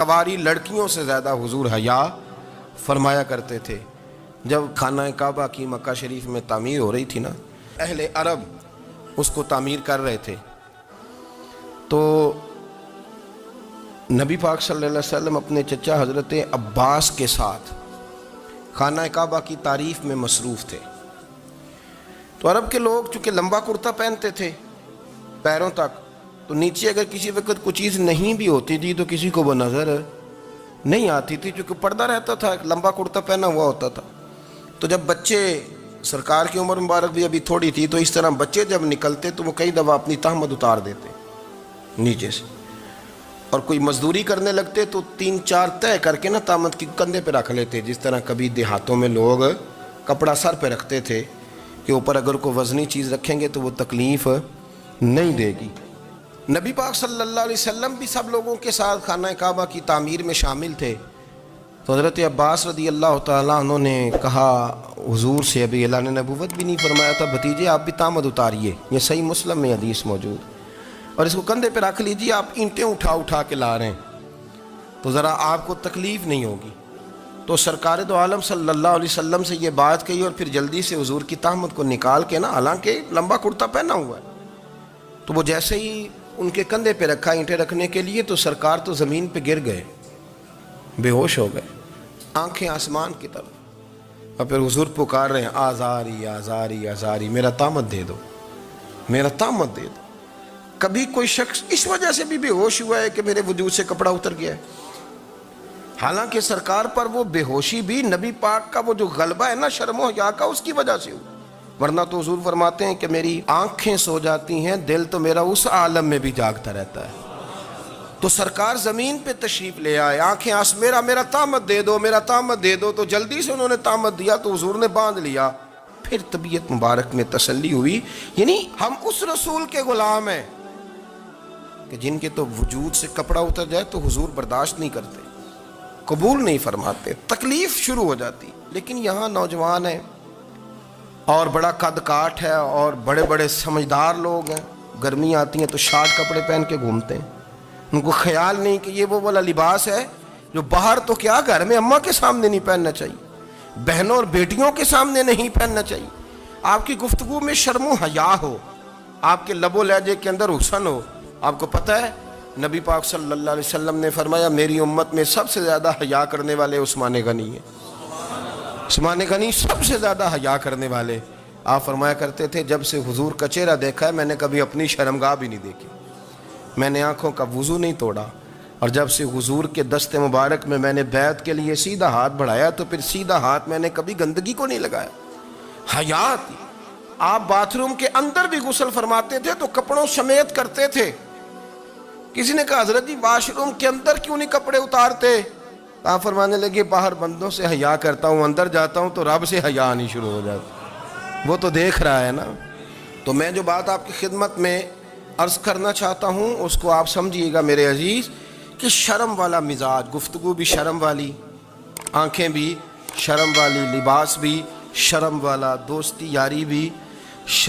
कंवारी लड़कियों से ज़्यादा हुजूर हया फरमाया करते थे। जब खाना काबा की मक्का शरीफ में तामीर हो रही थी ना, अहले अरब उसको तामीर कर रहे थे, तो नबी पाक सल्लल्लाहु अलैहि वसल्लम अपने चचा हज़रत अब्बास के साथ खाना काबा की तारीफ़ में मसरूफ़ थे। तो अरब के लोग चूँकि लंबा कुर्ता पहनते थे पैरों तक, तो नीचे अगर किसी वक्त कोई चीज़ नहीं भी होती थी तो किसी को वो नज़र नहीं आती थी, क्योंकि पर्दा रहता था, लंबा कुर्ता पहना हुआ होता था। तो जब बच्चे, सरकार की उम्र मुबारक भी अभी थोड़ी थी, तो इस तरह बच्चे जब निकलते तो वो कई दफ़ा अपनी तहमद उतार देते नीचे से, और कोई मजदूरी करने लगते तो 3-4 तय करके ना तामद की कंधे पे रख लेते। जिस तरह कभी देहातों में लोग कपड़ा सर पे रखते थे कि ऊपर अगर कोई वज़नी चीज़ रखेंगे तो वो तकलीफ़ नहीं देगी। नबी पाक सल्लल्लाहु अलैहि वसल्लम भी सब लोगों के साथ खाना काबा की तामीर में शामिल थे। तो हज़रत अब्बास रदी अल्लाह ताला अन्हु ने कहा हुजूर से, अभी अल्लाह ने नबूवत भी नहीं फरमाया था, भतीजे आप भी तामद उतारिए, ये सही मुस्लिम में हदीस मौजूद, और इसको कंधे पे रख लीजिए, आप ईंटें उठा उठा के ला रहे हैं तो ज़रा आपको तकलीफ़ नहीं होगी। तो सरकार दो आलम सल्लल्लाहु अलैहि वसल्लम से ये बात कही और फिर जल्दी से हुजूर की तहमद को निकाल के ना, हालांकि लंबा कुर्ता पहना हुआ है, तो वो जैसे ही उनके कंधे पे रखा ईंटें रखने के लिए, तो सरकार तो ज़मीन पे गिर गए, बेहोश हो गए, आंखें आसमान की तरफ, और फिर हुजूर पुकार रहे हैं आज़ारी आज़ारी आज़ारी, मेरा तामद दे दो, मेरा तामद दे दो। कभी कोई शख्स इस वजह से भी बेहोश हुआ है कि मेरे वजूद से कपड़ा उतर गया है? हालांकि सरकार पर वो बेहोशी भी नबी पाक का वो जो गलबा है ना शर्म और हया का, उसकी वजह से हुई, वरना तो हुजूर फरमाते हैं कि मेरी आंखें सो जाती हैं, दिल तो मेरा उस आलम में भी जागता रहता है। तो सरकार ज़मीन पे तशरीफ़ ले आए, आंखें मेरा तामद दे दो, मेरा तामद दे दो। तो जल्दी से उन्होंने तामद दिया तो हुजूर ने बांध लिया। फिर तबीयत मुबारक में तसल्ली हुई, यानी हम उस रसूल के गुलाम हैं कि जिनके तो वजूद से कपड़ा उतर जाए तो हुजूर बर्दाश्त नहीं करते, कबूल नहीं फरमाते, तकलीफ़ शुरू हो जाती। लेकिन यहाँ नौजवान है और बड़ा कद काठ है और बड़े बड़े समझदार लोग हैं, गर्मी आती है तो शार्ट कपड़े पहन के घूमते हैं, उनको ख्याल नहीं कि ये वो वाला लिबास है जो बाहर तो क्या घर में अम्मा के सामने नहीं पहनना चाहिए, बहनों और बेटियों के सामने नहीं पहनना चाहिए। आपकी गुफ्तगू में शर्म हया हो, आपके लबो लहजे के अंदर हुस्न हो। आपको पता है नबी पाक सल्लल्लाहु अलैहि वसल्लम ने फरमाया मेरी उम्मत में सबसे ज़्यादा हया करने वाले उस्मान गनी हैं। उस्मान गनी सबसे ज़्यादा हया करने वाले। आप फरमाया करते थे जब से हुजूर का चेहरा देखा है मैंने कभी अपनी शर्मगाह भी नहीं देखी, मैंने आँखों का वुज़ू नहीं तोड़ा, और जब से हुजूर के दस्ते मुबारक में मैंने बैत के लिए सीधा हाथ बढ़ाया तो फिर सीधा हाथ मैंने कभी गंदगी को नहीं लगाया। हयात। आप बाथरूम के अंदर भी गुस्ल फरमाते थे तो कपड़ों समेत करते थे। किसी ने कहा हजरत जी वाशरूम के अंदर क्यों नहीं कपड़े उतारते? आप फरमाने लगे बाहर बंदों से हया करता हूँ, अंदर जाता हूँ तो रब से हया आनी शुरू हो जाती, वो तो देख रहा है ना। तो मैं जो बात आपकी खिदमत में अर्ज़ करना चाहता हूँ उसको आप समझिएगा मेरे अजीज़, कि शर्म वाला मिजाज, गुफ्तगू भी शर्म वाली, आँखें भी शर्म वाली, लिबास भी शर्म वाला, दोस्ती यारी भी शर्म